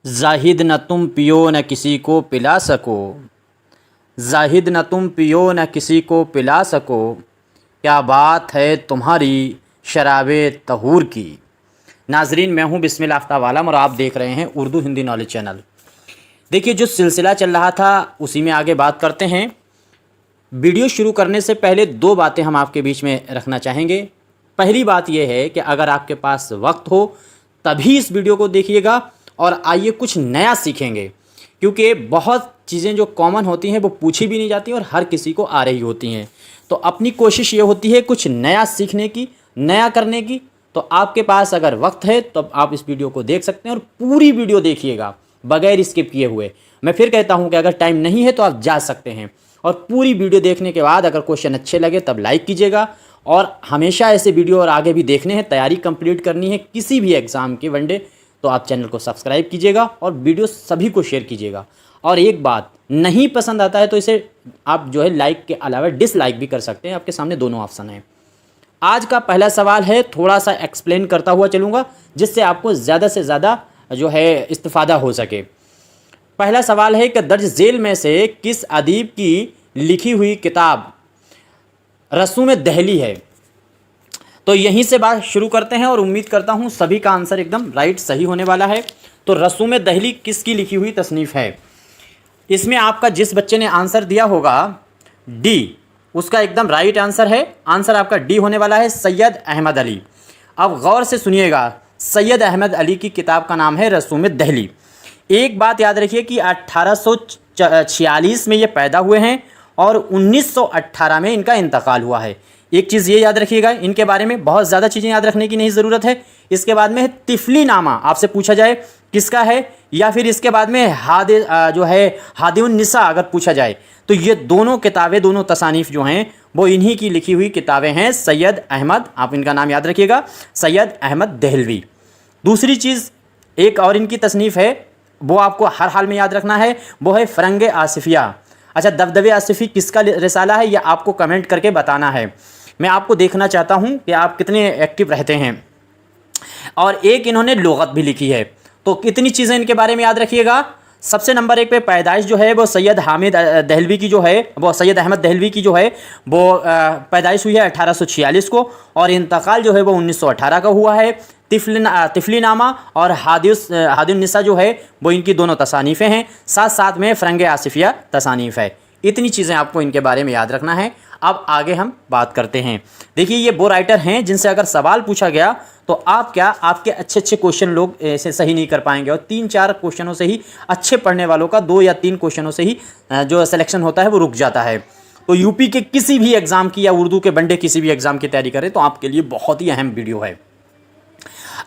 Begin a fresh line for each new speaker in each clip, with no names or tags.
जाहिद न तुम पियो न किसी को पिला सको, जाहिद न तुम पियो न किसी को पिला सको, क्या बात है तुम्हारी शराबे तहूर की। नाजरीन, मैं हूं बिस्मिल आफ्ताब आलम और आप देख रहे हैं उर्दू हिंदी नॉलेज चैनल। देखिए, जो सिलसिला चल रहा था उसी में आगे बात करते हैं। वीडियो शुरू करने से पहले दो बातें हम आपके बीच में रखना चाहेंगे। पहली बात यह है कि अगर आपके पास वक्त हो तभी इस वीडियो को देखिएगा और आइए कुछ नया सीखेंगे, क्योंकि बहुत चीज़ें जो कॉमन होती हैं वो पूछी भी नहीं जाती और हर किसी को आ रही होती हैं। तो अपनी कोशिश ये होती है कुछ नया सीखने की, नया करने की। तो आपके पास अगर वक्त है तो आप इस वीडियो को देख सकते हैं और पूरी वीडियो देखिएगा बगैर स्किप किए हुए। मैं फिर कहता हूं कि अगर टाइम नहीं है तो आप जा सकते हैं और पूरी वीडियो देखने के बाद अगर क्वेश्चन अच्छे लगे तब लाइक कीजिएगा। और हमेशा ऐसे वीडियो और आगे भी देखने हैं, तैयारी कंप्लीट करनी है किसी भी एग्ज़ाम की वनडे, तो आप चैनल को सब्सक्राइब कीजिएगा और वीडियो सभी को शेयर कीजिएगा। और एक बात, नहीं पसंद आता है तो इसे आप जो है लाइक के अलावा डिसलाइक भी कर सकते हैं, आपके सामने दोनों ऑप्शन हैं। आज का पहला सवाल है, थोड़ा सा एक्सप्लेन करता हुआ चलूँगा जिससे आपको ज़्यादा से ज़्यादा जो है इस्तिफ़ादा हो सके। पहला सवाल है कि दर्ज झेल में से किस अदीब की लिखी हुई किताब रसूम दहली है। तो यहीं से बात शुरू करते हैं और उम्मीद करता हूं सभी का आंसर एकदम राइट सही होने वाला है। तो रसूम दहली किसकी लिखी हुई तसनीफ़ है? इसमें आपका जिस बच्चे ने आंसर दिया होगा डी, उसका एकदम राइट आंसर है। आंसर आपका डी होने वाला है, सैयद अहमद अली। अब गौर से सुनिएगा, सैयद अहमद अली की किताब का नाम है रसूम दहली। एक बात याद रखिए कि 1846 में ये पैदा हुए हैं और 1918 में इनका इंतकाल हुआ है। एक चीज़ ये याद रखिएगा, इनके बारे में बहुत ज़्यादा चीज़ें याद रखने की नहीं ज़रूरत है। इसके बाद में है तिफली नामा, आपसे पूछा जाए किसका है, या फिर इसके बाद में जो है हादिउन निसा अगर पूछा जाए, तो ये दोनों किताबें, दोनों तसानीफ़ जो हैं वो इन्हीं की लिखी हुई किताबें हैं। सैयद अहमद, आप इनका नाम याद रखिएगा, सैयद अहमद दहलवी। दूसरी चीज़ एक और इनकी तसनीफ़ है, वो आपको हर हाल में याद रखना है, वो है फ़रंग आसिफिया। अच्छा, दबदबे आसिफी किसका रिसाला है, यह आपको कमेंट करके बताना है। मैं आपको देखना चाहता हूं कि आप कितने एक्टिव रहते हैं। और एक इन्होंने लुगत भी लिखी है। तो कितनी चीज़ें इनके बारे में याद रखिएगा। सबसे नंबर एक पे पैदाइश जो है वो सैयद हामिद दहलवी की जो है, वो सैयद अहमद दहलवी की जो है वो पैदाइश हुई है 1846 को और इंतकाल जो है वो 1918 का हुआ है। तिफली नामा और हादिउन निसा जो है वो इनकी दोनों तसानीफ़ें हैं, साथ साथ में फ़रंग आसिफिया तसानीफ़ है। इतनी चीज़ें आपको इनके बारे में याद रखना है। अब आगे हम बात करते हैं। देखिए, ये वो राइटर हैं जिनसे अगर सवाल पूछा गया तो आपके अच्छे क्वेश्चन लोग ऐसे सही नहीं कर पाएंगे और 3-4 क्वेश्चनों से ही, अच्छे पढ़ने वालों का 2 या 3 क्वेश्चनों से ही जो सिलेक्शन होता है वो रुक जाता है। तो यूपी के किसी भी एग्ज़ाम की या उर्दू के वनडे किसी भी एग्ज़ाम की तैयारी करें तो आपके लिए बहुत ही अहम वीडियो है।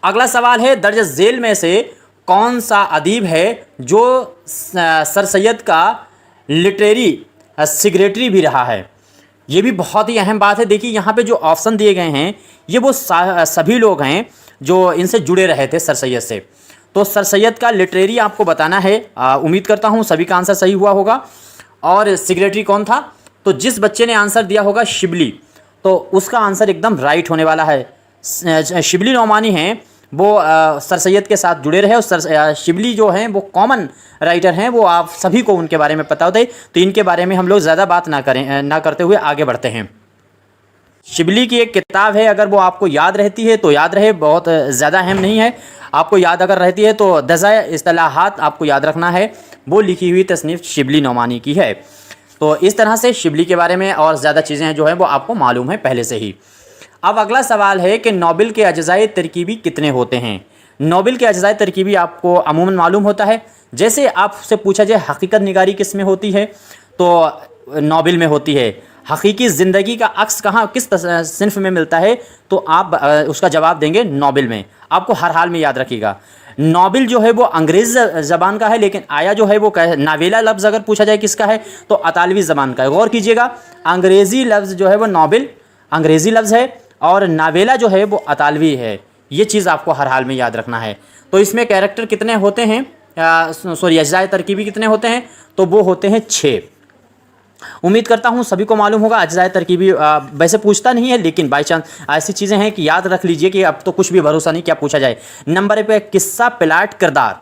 अगला सवाल है, दर्ज झेल में से कौन सा अदीब है जो सर सैयद का लिटरेरी सेक्रेटरी भी रहा है? ये भी बहुत ही अहम बात है। देखिए, यहाँ पे जो ऑप्शन दिए गए हैं ये वो सभी लोग हैं जो इनसे जुड़े रहे थे सर सैयद से। तो सर सैयद का लिटरेरी आपको बताना है। उम्मीद करता हूँ सभी का आंसर सही हुआ होगा। और सेक्रेटरी कौन था? तो जिस बच्चे ने आंसर दिया होगा शिबली, तो उसका आंसर एकदम राइट होने वाला है। शिबली नौमानी हैं, वो सर सैयद के साथ जुड़े रहे और शिबली जो हैं वो कॉमन राइटर हैं, वो आप सभी को उनके बारे में पता होता है। तो इनके बारे में हम लोग ज़्यादा बात ना करते हुए आगे बढ़ते हैं। शिबली की एक किताब है, अगर वो आपको याद रहती है तो याद रहे, बहुत ज़्यादा अहम नहीं है। आपको याद अगर रहती है तो दज़ाए इस्तिलाहात आपको याद रखना है, वो लिखी हुई तसनीफ़ शिबली नौमानी की है। तो इस तरह से शिबली के बारे में और ज़्यादा चीज़ें जो हैं वो आपको मालूम है पहले से ही। अब अगला सवाल है कि नोबेल के अज्जाए तरकीबी कितने होते हैं? नोबेल के अज्जाए तरकीबी आपको अमूमन मालूम होता है। जैसे आपसे पूछा जाए हकीकत निगारी किस में होती है, तो नोबेल में होती है। हकीकी ज़िंदगी का अक्स कहाँ, किस सिन्फ में मिलता है, तो आप उसका जवाब देंगे नोबेल में। आपको हर हाल में याद रखिएगा, नोबेल जो है वो अंग्रेज़ ज़बान का है, लेकिन आया जो है वो नावेला लफ्ज़ अगर पूछा जाए किसका है तो अतालवी ज़बान का है। गौर कीजिएगा, अंग्रेज़ी लफ्ज़ जो है वो नोबेल अंग्रेज़ी लफ्ज़ है और नावेला जो है वो अतालवी है। ये चीज़ आपको हर हाल में याद रखना है। तो इसमें कैरेक्टर कितने होते हैं, अज्जाए तरकीबी कितने होते हैं, तो वो होते हैं 6। उम्मीद करता हूँ सभी को मालूम होगा। अज्जाए तरकीबी वैसे पूछता नहीं है, लेकिन बाई चांस ऐसी चीज़ें हैं कि याद रख लीजिए कि अब तो कुछ भी भरोसा नहीं क्या पूछा जाए। नंबर 1 पे किस्सा, प्लाट, किरदार।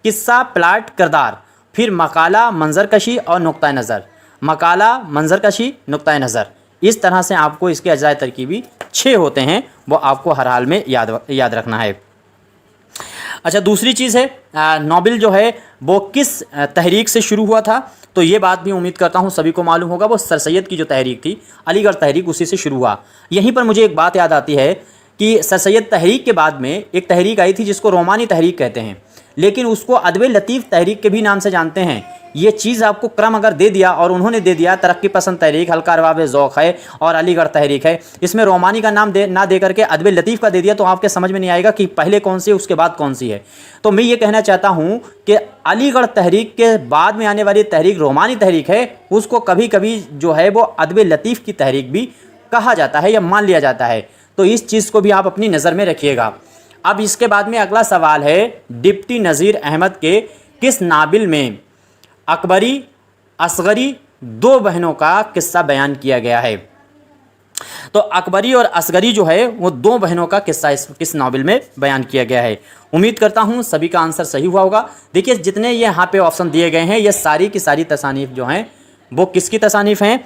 किस्सा, प्लाट, किरदार, फिर मकाला, मंजरकशी और नुक्ता नज़र। मकाला, मंजरकशी, नुक्ता नज़र, इस तरह से आपको इसके अज्जाए तरकीबी 6 होते हैं, वो आपको हर हाल में याद रखना है। अच्छा, दूसरी चीज़ है नोबेल जो है वो किस तहरीक से शुरू हुआ था, तो ये बात भी उम्मीद करता हूँ सभी को मालूम होगा, वो सर सैयद की जो तहरीक थी, अलीगढ़ तहरीक, उसी से शुरू हुआ। यहीं पर मुझे एक बात याद आती है कि सर सैयद तहरीक के बाद में एक तहरीक आई थी जिसको रोमानी तहरीक कहते हैं, लेकिन उसको अदब लतीफ़ तहरीक के भी नाम से जानते हैं। ये चीज़ आपको क्रम अगर दे दिया, और उन्होंने दे दिया तरक्की पसंद तहरीक, हल्का रवाब ज़ौक़ है और अलीगढ़ तहरीक है, इसमें रोमानी का नाम ना दे करके अदब लतीफ़ का दे दिया, तो आपके समझ में नहीं आएगा कि पहले कौन सी है उसके बाद कौन सी है। तो मैं ये कहना चाहता हूँ कि अलीगढ़ तहरीक के बाद में आने वाली तहरीक रोमानी तहरीक है, उसको कभी कभी जो है वो अदब लतीफ़ की तहरीक भी कहा जाता है या मान लिया जाता है। तो इस चीज़ को भी आप अपनी नज़र में रखिएगा। अब इसके बाद में अगला सवाल है, डिप्टी नज़ीर अहमद के किस नाबिल में अकबरी असगरी 2 बहनों का किस्सा बयान किया गया है? तो अकबरी और असगरी जो है वो 2 बहनों का किस्सा किस नावल में बयान किया गया है। उम्मीद करता हूँ सभी का आंसर सही हुआ होगा। देखिए, जितने ये यहाँ पे ऑप्शन दिए गए हैं, ये सारी की सारी तसानीफ़ जो हैं वो किसकी तसानीफ़ हैं?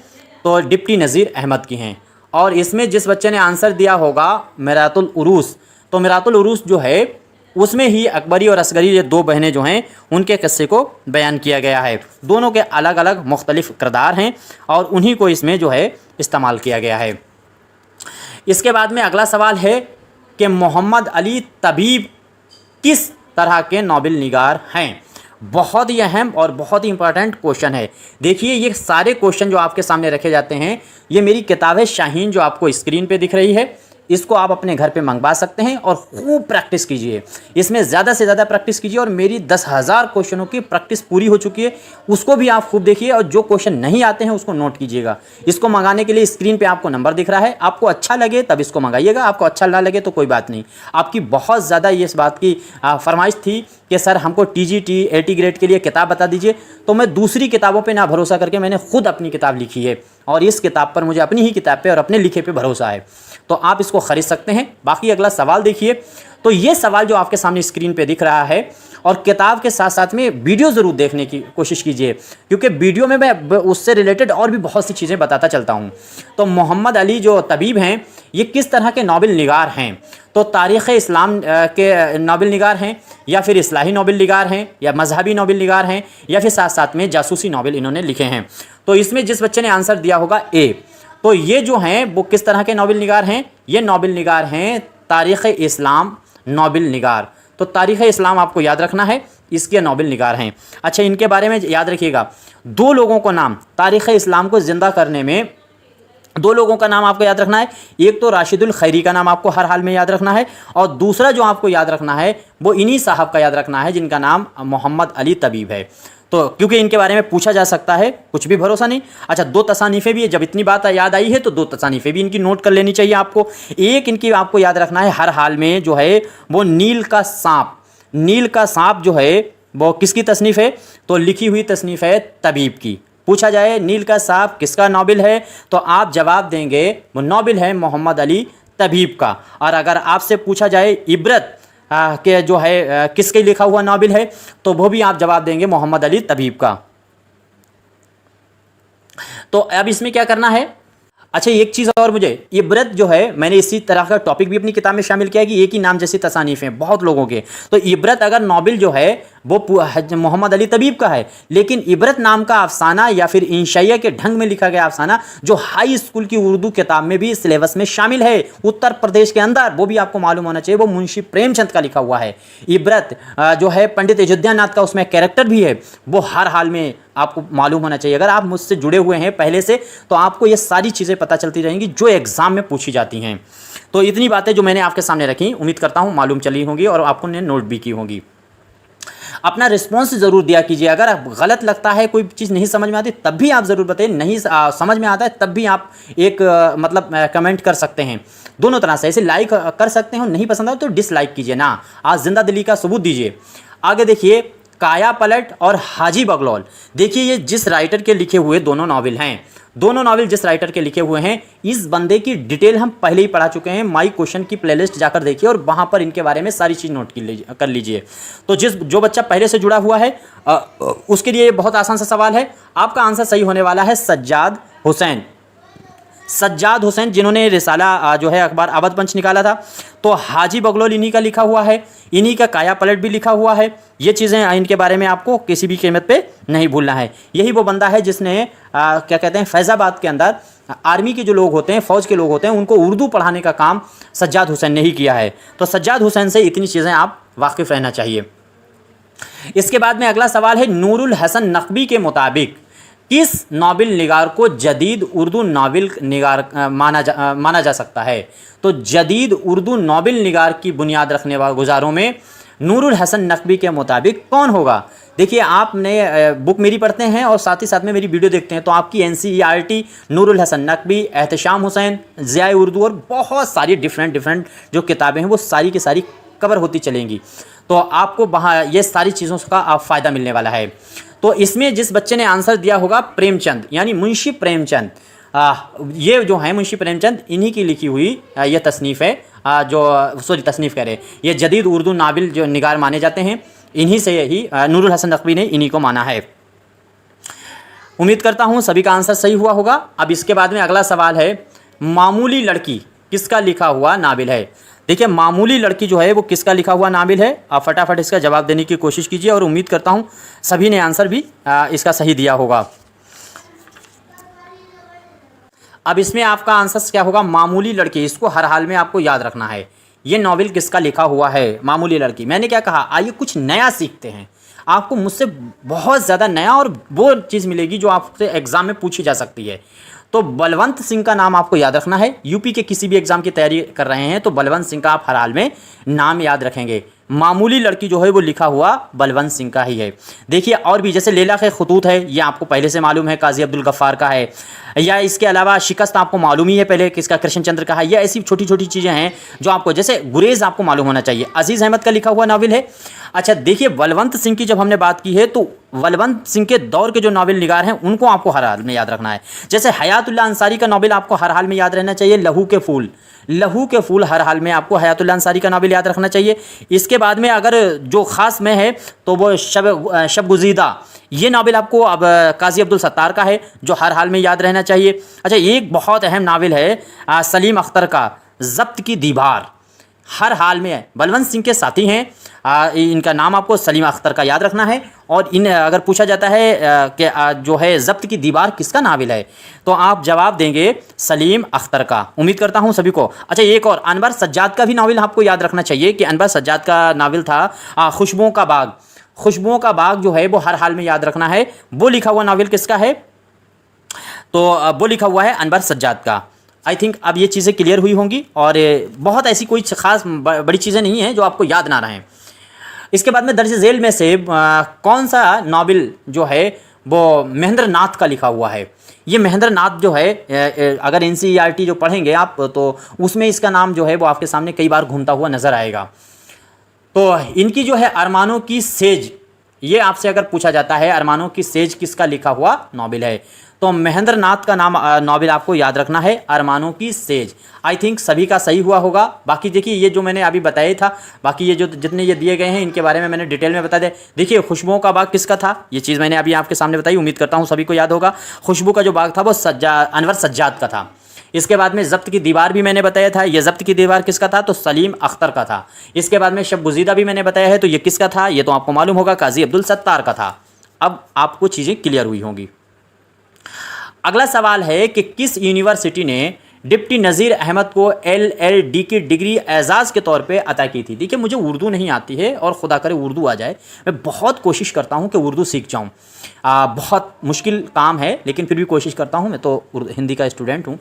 तो डिप्टी नज़ीर अहमद की हैं। और इसमें जिस बच्चे ने आंसर दिया होगा मिरातुल उरूस, तो मिरातुल उरूस जो है उसमें ही अकबरी और असगरी, ये 2 बहनें जो हैं उनके किस्से को बयान किया गया है। दोनों के अलग अलग मुख्तलिफ किरदार हैं और उन्हीं को इसमें जो है इस्तेमाल किया गया है। इसके बाद में अगला सवाल है कि मोहम्मद अली तबीब किस तरह के नोबेल निगार हैं? बहुत ही अहम और बहुत ही इंपॉर्टेंट क्वेश्चन है। देखिए, ये सारे क्वेश्चन जो आपके सामने रखे जाते हैं, ये मेरी किताब है शाहीन जो आपको स्क्रीन पे दिख रही है, इसको आप अपने घर पे मंगवा सकते हैं और खूब प्रैक्टिस कीजिए। इसमें ज़्यादा से ज़्यादा प्रैक्टिस कीजिए और मेरी 10,000 क्वेश्चनों की प्रैक्टिस पूरी हो चुकी है, उसको भी आप खूब देखिए और जो क्वेश्चन नहीं आते हैं उसको नोट कीजिएगा। इसको मंगाने के लिए स्क्रीन पे आपको नंबर दिख रहा है, आपको अच्छा लगे तब इसको मंगाइएगा, आपको अच्छा ना लगे तो कोई बात नहीं। आपकी बहुत ज़्यादा ये इस बात की फरमाइश थी कि सर हमको TGT AT ग्रेड के लिए किताब बता दीजिए, तो मैं दूसरी किताबों पर ना भरोसा करके मैंने खुद अपनी किताब लिखी है और इस किताब पर मुझे अपनी ही किताब पर और अपने लिखे पर भरोसा है, तो आप इसको ख़रीद सकते हैं। बाकी अगला सवाल देखिए, तो ये सवाल जो आपके सामने स्क्रीन पे दिख रहा है, और किताब के साथ साथ में वीडियो ज़रूर देखने की कोशिश कीजिए, क्योंकि वीडियो में मैं उससे रिलेटेड और भी बहुत सी चीज़ें बताता चलता हूँ। तो मोहम्मद अली जो तबीब हैं, ये किस तरह के नोबेल निगार हैं? तो तारीख़ इस्लाम के नोबेल निगार हैं, या फिर इस्लाही नोबेल निगार हैं, या मजहबी नोबेल निगार हैं, या फिर साथ साथ में जासूसी नोबेल इन्होंने लिखे हैं। तो इसमें जिस बच्चे ने आंसर दिया होगा ए, तो ये जो हैं वो किस तरह के नोबेल निगार हैं? ये नोबेल निगार हैं तारीख़ इस्लाम नोबेल निगार। तो तारीख़ इस्लाम आपको याद रखना है, इसके नोबेल निगार हैं। अच्छा, इनके बारे में याद रखिएगा, 2 लोगों को नाम तारीख़ इस्लाम को ज़िंदा करने में 2 लोगों का नाम आपको याद रखना है। एक तो राशिदुल खैरी का नाम आपको हर हाल में याद रखना है, और दूसरा जो आपको याद रखना है वो इन्हीं साहब का याद रखना है जिनका नाम मोहम्मद अली तबीब है। तो क्योंकि इनके बारे में पूछा जा सकता है, कुछ भी भरोसा नहीं। अच्छा, 2 तसानीफ़ें भी है, जब इतनी बात याद आई है तो 2 तसानीफ़ें भी इनकी नोट कर लेनी चाहिए आपको। एक इनकी आपको याद रखना है हर हाल में जो है वो नील का सांप। नील का सांप जो है वो किसकी तसनीफ़ है? तो लिखी हुई तसनीफ़ है तबीब की। पूछा जाए नील का सांप किसका नोबेल है, तो आप जवाब देंगे वो नोबेल है मोहम्मद अली तबीब का। और अगर आपसे पूछा जाए इबरत के जो है किसके लिखा हुआ नोबेल है, तो वो भी आप जवाब देंगे मोहम्मद अली तबीब का। तो अब इसमें क्या करना है? अच्छा, एक चीज़ और, मुझे इबरत जो है, मैंने इसी तरह का टॉपिक भी अपनी किताब में शामिल किया है कि एक ही नाम जैसी तसानीफ़ हैं बहुत लोगों के। तो इबरत अगर नोबेल जो है वो मोहम्मद अली तबीब का है, लेकिन इबरत नाम का अफसाना या फिर इंशाइया के ढंग में लिखा गया अफसाना जो हाई स्कूल की उर्दू किताब में भी सिलेबस में शामिल है उत्तर प्रदेश के अंदर, वो भी आपको मालूम होना चाहिए, वो मुंशी प्रेमचंद का लिखा हुआ है। इबरत जो है पंडित अयोध्यानाथ का उसमें कैरेक्टर भी है, वो हर हाल में आपको मालूम होना चाहिए। अगर आप मुझसे जुड़े हुए हैं पहले से, तो आपको ये सारी चीज़ें पता चलती रहेंगी जो एग्ज़ाम में पूछी जाती हैं। तो इतनी बातें जो मैंने आपके सामने रखी, उम्मीद करता हूँ मालूम चली होंगी और आपको ने नोट भी की होंगी। अपना रिस्पॉन्स ज़रूर दिया कीजिए। अगर गलत लगता है, कोई चीज़ नहीं समझ में आती, तब भी आप ज़रूर बताइए। नहीं समझ में आता है तब भी आप एक कमेंट कर सकते हैं। दोनों तरह से, ऐसे लाइक कर सकते हैं, नहीं पसंद आए तो डिसलाइक कीजिए ना, आज जिंदा दिली का सबूत दीजिए। आगे देखिए, काया पलट और हाजी बगलौल। देखिए, ये जिस राइटर के लिखे हुए दोनों नावल हैं, दोनों नावल जिस राइटर के लिखे हुए हैं, इस बंदे की डिटेल हम पहले ही पढ़ा चुके हैं। माई क्वेश्चन की प्लेलिस्ट जाकर देखिए और वहाँ पर इनके बारे में सारी चीज़ नोट कर लीजिए। तो जो बच्चा पहले से जुड़ा हुआ है उसके लिए बहुत आसान सा सवाल है। आपका आंसर सही होने वाला है सज्जाद हुसैन। सज्जाद हुसैन जिन्होंने रिसाला जो है अखबार अवध पंच निकाला था। तो हाजी बगलौल इन्हीं का लिखा हुआ है, इन्हीं का काया पलट भी लिखा हुआ है। ये चीज़ें इनके बारे में आपको किसी भी कीमत पे नहीं भूलना है। यही वो बंदा है जिसने क्या कहते हैं, फैज़ाबाद के अंदर आर्मी के जो लोग होते हैं, फ़ौज के लोग होते हैं, उनको उर्दू पढ़ाने का काम सज्जाद हुसैन ने ही किया है। तो सज्जाद हुसैन से इतनी चीज़ें आप वाकिफ़ रहना चाहिए। इसके बाद में अगला सवाल है, नूरुल हसन नकवी के मुताबिक किस नावल निगार को जदीद उर्दू नावल निगार माना जा सकता है? तो जदीद उर्दू नावल निगार की बुनियाद रखने वाले गुजारों में नूरुल हसन नकवी के मुताबिक कौन होगा? देखिए, आपने बुक मेरी पढ़ते हैं और साथ ही साथ में मेरी वीडियो देखते हैं तो आपकी NCERT नूरुल हसन नकवी, एहतशाम हुसैन, ज़िया उर्दू और बहुत सारी डिफरेंट जो किताबें हैं वो सारी की सारी कवर होती चलेंगी। तो आपको वहाँ ये सारी चीज़ों का आप फ़ायदा मिलने वाला है। तो इसमें जिस बच्चे ने आंसर दिया होगा प्रेमचंद, यानी मुंशी प्रेमचंद, ये जो है मुंशी प्रेमचंद, इन्हीं की लिखी हुई ये तसनीफ़ है, तसनीफ़ कह रहे, ये जदीद उर्दू नावल जो निगार माने जाते हैं, इन्हीं से ही नूरुल हसन नकवी ने इन्हीं को माना है। उम्मीद करता हूँ सभी का आंसर सही हुआ होगा। अब इसके बाद में अगला सवाल है, मामूली लड़की किसका लिखा हुआ नावल है? देखिए, मामूली लड़की जो है वो किसका लिखा हुआ नावल है? आप फटाफट इसका जवाब देने की कोशिश कीजिए और उम्मीद करता हूँ सभी ने आंसर भी इसका सही दिया होगा। अब इसमें आपका आंसर क्या होगा? मामूली लड़की, इसको हर हाल में आपको याद रखना है। ये नावल किसका लिखा हुआ है? मामूली लड़की। मैंने क्या कहा, आइए कुछ नया सीखते हैं। आपको मुझसे बहुत ज़्यादा नया और वो चीज़ मिलेगी जो आपसे एग्ज़ाम में पूछी जा सकती है। तो बलवंत सिंह का नाम आपको याद रखना है। यूपी के किसी भी एग्ज़ाम की तैयारी कर रहे हैं तो बलवंत सिंह का आप हर हाल में नाम याद रखेंगे। मामूली लड़की जो है वो लिखा हुआ बलवंत सिंह का ही है। देखिए, और भी जैसे लैला के खतूत है, ये आपको पहले से मालूम है, काजी अब्दुल गफ्फार का है। या इसके अलावा शिकस्त आपको मालूम ही है पहले किसका, कृष्णचंद्र का है। या ऐसी छोटी छोटी चीज़ें हैं जो आपको, जैसे गुरेज आपको मालूम होना चाहिए, अजीज़ अहमद का लिखा हुआ नावल है। अच्छा देखिए, बलवंत सिंह की जब हमने बात की है तो बलवंत सिंह के दौर के जो नावल निगार हैं उनको आपको हर हाल में याद रखना है। जैसे हयातुल्लाह अंसारी का नावल आपको हर हाल में याद रहना चाहिए, लहू के फूल। लहू के फूल हर हाल में आपको हयातुल्लाह अंसारी का नावल याद रखना चाहिए। इसके बाद में अगर जो ख़ास में है तो वो शब गुज़ीदा, ये नावल आपको अब काजी अब्दुल सत्तार का है जो हर हाल में याद रहना चाहिए। अच्छा, एक बहुत अहम नावल है सलीम अख्तर का, ज़ब्त की दीवार, हर हाल में है। बलवंत सिंह के साथी हैं, इनका नाम आपको सलीम अख्तर का याद रखना है। और इन अगर पूछा जाता है कि जो है ज़ब्त की दीवार किसका नावल है तो आप जवाब देंगे सलीम अख्तर का। उम्मीद करता हूं सभी को। अच्छा, एक और अनवर सज्जाद का भी नावल आपको याद रखना चाहिए कि अनवर सज्जाद का नावल था खुशबुओं का बाग। खुशबुओं का बाग जो है वो हर हाल में याद रखना है। वो लिखा हुआ नावल किसका है? तो वो लिखा हुआ है अनवर सज्जाद का। आई थिंक अब ये चीज़ें क्लियर हुई होंगी और बहुत ऐसी कोई ख़ास बड़ी चीज़ें नहीं हैं जो आपको याद ना रहें। इसके बाद में दर्ज झेल में से कौन सा नावल जो है वो महेंद्र नाथ का लिखा हुआ है? ये महेंद्र नाथ जो है अगर NCERT जो पढ़ेंगे आप तो उसमें इसका नाम जो है वो आपके सामने कई बार घूमता हुआ नज़र आएगा। तो इनकी जो है अरमानों की सेज, ये आपसे अगर पूछा जाता है अरमानों की सेज किसका लिखा हुआ नावल है तो महेंद्र नाथ का नाम नावल आपको याद रखना है, अरमानों की सेज। आई थिंक सभी का सही हुआ होगा। बाकी देखिए, ये जो मैंने अभी बताया था, बाकी ये जो जितने ये दिए गए हैं इनके बारे में मैंने डिटेल में बता दिया। देखिए, खुशबुओं का बाग किसका था, ये चीज़ मैंने अभी आपके सामने बताई। उम्मीद करता हूँ सभी को याद होगा। खुशबू का जो बाग था वो अनवर सज्जाद का था। इसके बाद में ज़ब्त की दीवार भी मैंने बताया था, ये ज़ब्त की दीवार किसका था तो सलीम अख्तर का था। इसके बाद में शब गुज़ीदा भी मैंने बताया है, तो ये किसका था, ये तो आपको मालूम होगा, काजी अब्दुल सत्तार का था। अब आपको चीज़ें क्लियर हुई होंगी। अगला सवाल है कि किस यूनिवर्सिटी ने डिप्टी नज़ीर अहमद को LLD की डिग्री एजाज़ के तौर पे अता की थी? देखिए, मुझे उर्दू नहीं आती है और खुदा करे उर्दू आ जाए। मैं बहुत कोशिश करता हूँ कि उर्दू सीख जाऊँ। बहुत मुश्किल काम है लेकिन फिर भी कोशिश करता हूँ। मैं तो हिंदी का स्टूडेंट हूँ।